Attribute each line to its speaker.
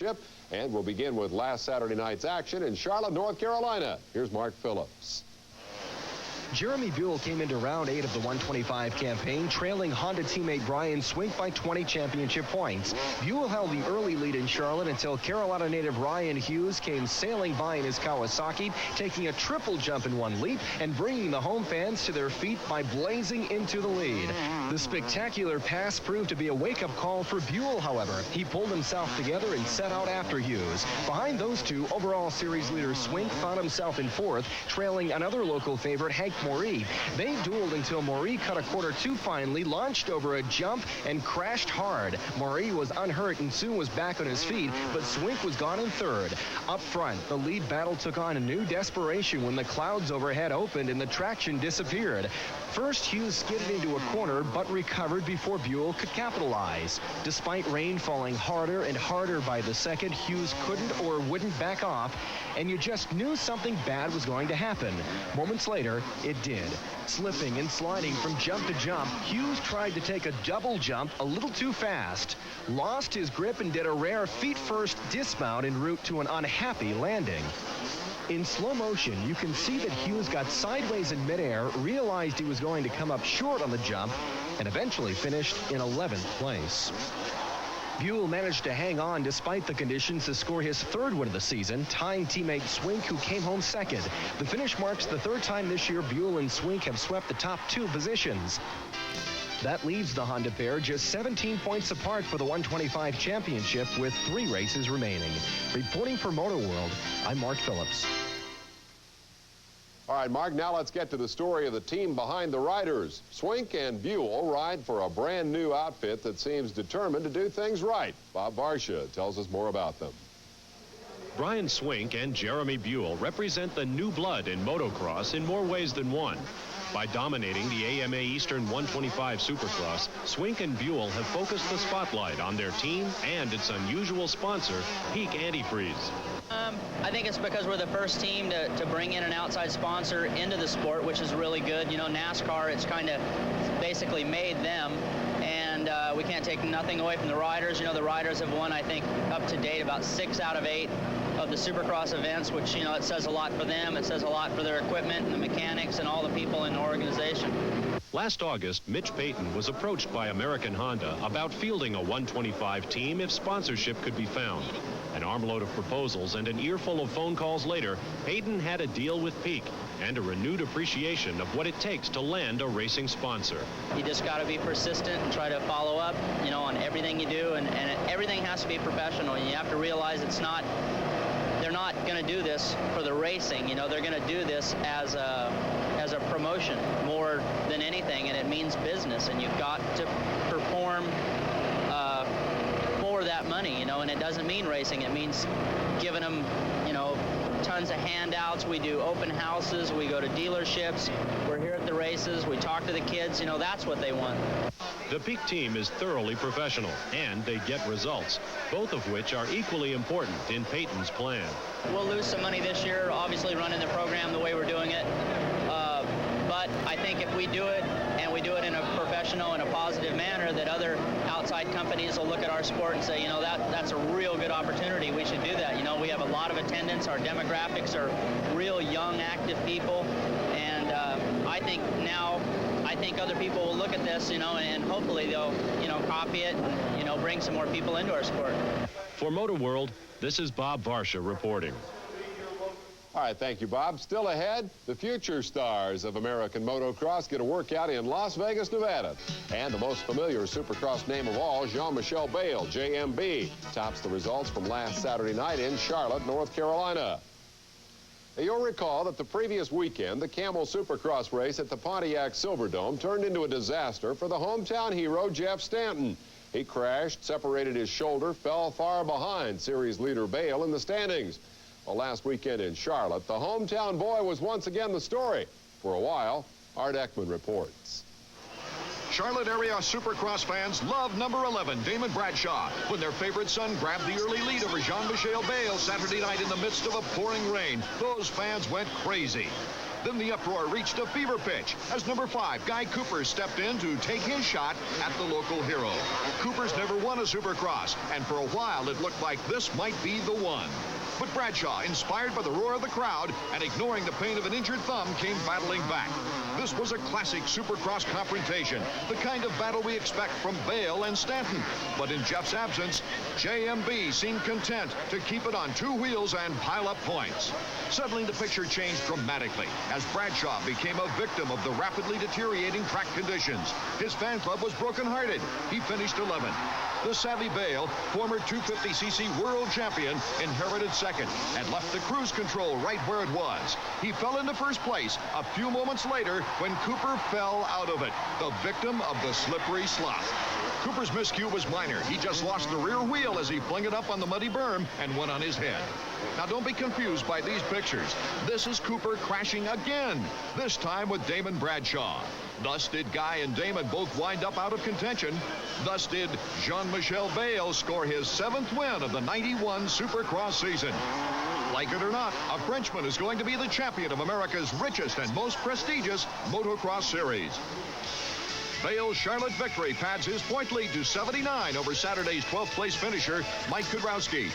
Speaker 1: Championship. And we'll begin with last Saturday night's action in Charlotte, North Carolina. Here's Mark Phillips.
Speaker 2: Jeremy Buell came into round 8 of the 125 campaign, trailing Honda teammate Brian Swink by 20 championship points. Buell held the early lead in Charlotte until Carolina native Ryan Hughes came sailing by in his Kawasaki, taking a triple jump in one leap and bringing the home fans to their feet by blazing into the lead. The spectacular pass proved to be a wake-up call for Buell, however. He pulled himself together and set out after Hughes. Behind those two, overall series leader Swink found himself in 4th, trailing another local favorite, Hank Moree. They dueled until Moree cut a quarter too finely, launched over a jump, and crashed hard. Moree was unhurt and soon was back on his feet, but Swink was gone in 3rd. Up front, the lead battle took on a new desperation when the clouds overhead opened and the traction disappeared. First, Hughes skidded into a corner, but recovered before Buell could capitalize. Despite rain falling harder and harder by the second, Hughes couldn't or wouldn't back off, and you just knew something bad was going to happen. Moments later, it did. Slipping and sliding from jump to jump, Hughes tried to take a double jump a little too fast, lost his grip, and did a rare feet-first dismount en route to an unhappy landing. In slow motion, you can see that Hughes got sideways in midair, realized he was going to come up short on the jump, and eventually finished in 11th place. Buell managed to hang on despite the conditions to score his 3rd win of the season, tying teammate Swink, who came home 2nd. The finish marks the 3rd time this year Buell and Swink have swept the top 2 positions. That leaves the Honda pair just 17 points apart for the 125 championship with 3 races remaining. Reporting for Motoworld, I'm Mark Phillips.
Speaker 1: All right, Mark, now let's get to the story of the team behind the riders. Swink and Buell ride for a brand new outfit that seems determined to do things right. Bob Varsha tells us more about them.
Speaker 3: Brian Swink and Jeremy Buell represent the new blood in motocross in more ways than one. By dominating the AMA Eastern 125 Supercross, Swink and Buell have focused the spotlight on their team and its unusual sponsor, Peak Antifreeze.
Speaker 4: I think it's because we're the first team to bring in an outside sponsor into the sport, which is really good. You know, NASCAR, it's kind of basically made them, and we can't take nothing away from the riders. You know, the riders have won, I think, up to date about 6 out of 8 of the Supercross events, which, you know, it says a lot for them. It says a lot for their equipment and the mechanics and all the people in the organization.
Speaker 3: Last August, Mitch Payton was approached by American Honda about fielding a 125 team if sponsorship could be found. An armload of proposals and an earful of phone calls later, Payton had a deal with Peak and a renewed appreciation of what it takes to land a racing sponsor.
Speaker 4: You just got to be persistent and try to follow up, you know, on everything you do, and everything has to be professional. You have to realize they're not going to do this for the racing. You know, they're going to do this as a promotion more than anything, and it means business, and you've got to perform for that money, you know, and it doesn't mean racing. It means giving them, you know, tons of handouts. We do open houses. We go to dealerships. We're here at the races. We talk to the kids. You know, that's what they want.
Speaker 3: The Peak team is thoroughly professional, and they get results, both of which are equally important in Payton's plan.
Speaker 4: We'll lose some money this year, obviously running the program the way we're doing it. But I think if we do it, and we do it in a professional and a positive manner, that other outside companies will look at our sport and say, you know, that's a real good opportunity. We should do that. You know, we have a lot of attendance. Our demographics are real young, active people. And I think other people will look at this, you know, and hopefully they'll, you know, copy it and, you know, bring some more people into our sport.
Speaker 3: For Motoworld, this is Bob Varsha reporting.
Speaker 1: All right, thank you, Bob. Still ahead, the future stars of American motocross get a workout in Las Vegas, Nevada. And the most familiar Supercross name of all, Jean-Michel Bayle, JMB, tops the results from last Saturday night in Charlotte, North Carolina. Now, you'll recall that the previous weekend, the Camel Supercross race at the Pontiac Silverdome turned into a disaster for the hometown hero, Jeff Stanton. He crashed, separated his shoulder, fell far behind series leader Bayle in the standings. Well, last weekend in Charlotte, the hometown boy was once again the story. For a while, Art Ekman reports.
Speaker 5: Charlotte area Supercross fans love number 11, Damon Bradshaw, when their favorite son grabbed the early lead over Jean-Michel Bayle Saturday night in the midst of a pouring rain. Those fans went crazy. Then the uproar reached a fever pitch as number 5, Guy Cooper, stepped in to take his shot at the local hero. Cooper's never won a Supercross, and for a while it looked like this might be the one. But Bradshaw, inspired by the roar of the crowd and ignoring the pain of an injured thumb, came battling back. This was a classic Supercross confrontation, the kind of battle we expect from Bale and Stanton. But in Jeff's absence, JMB seemed content to keep it on 2 wheels and pile up points. Suddenly, the picture changed dramatically as Bradshaw became a victim of the rapidly deteriorating track conditions. His fan club was brokenhearted. He finished 11th. The savvy Bale, former 250cc world champion, inherited second and left the cruise control right where it was. He fell into first place a few moments later when Cooper fell out of it, the victim of the slippery slop. Cooper's miscue was minor. He just lost the rear wheel as he flung it up on the muddy berm and went on his head. Now, don't be confused by these pictures. This is Cooper crashing again, this time with Damon Bradshaw. Thus did Guy and Damon both wind up out of contention. Thus did Jean-Michel Bale score his 7th win of the 91 Supercross season. Like it or not, a Frenchman is going to be the champion of America's richest and most prestigious motocross series. Bale's Charlotte victory pads his point lead to 79 over Saturday's 12th place finisher, Mike Kudrowski.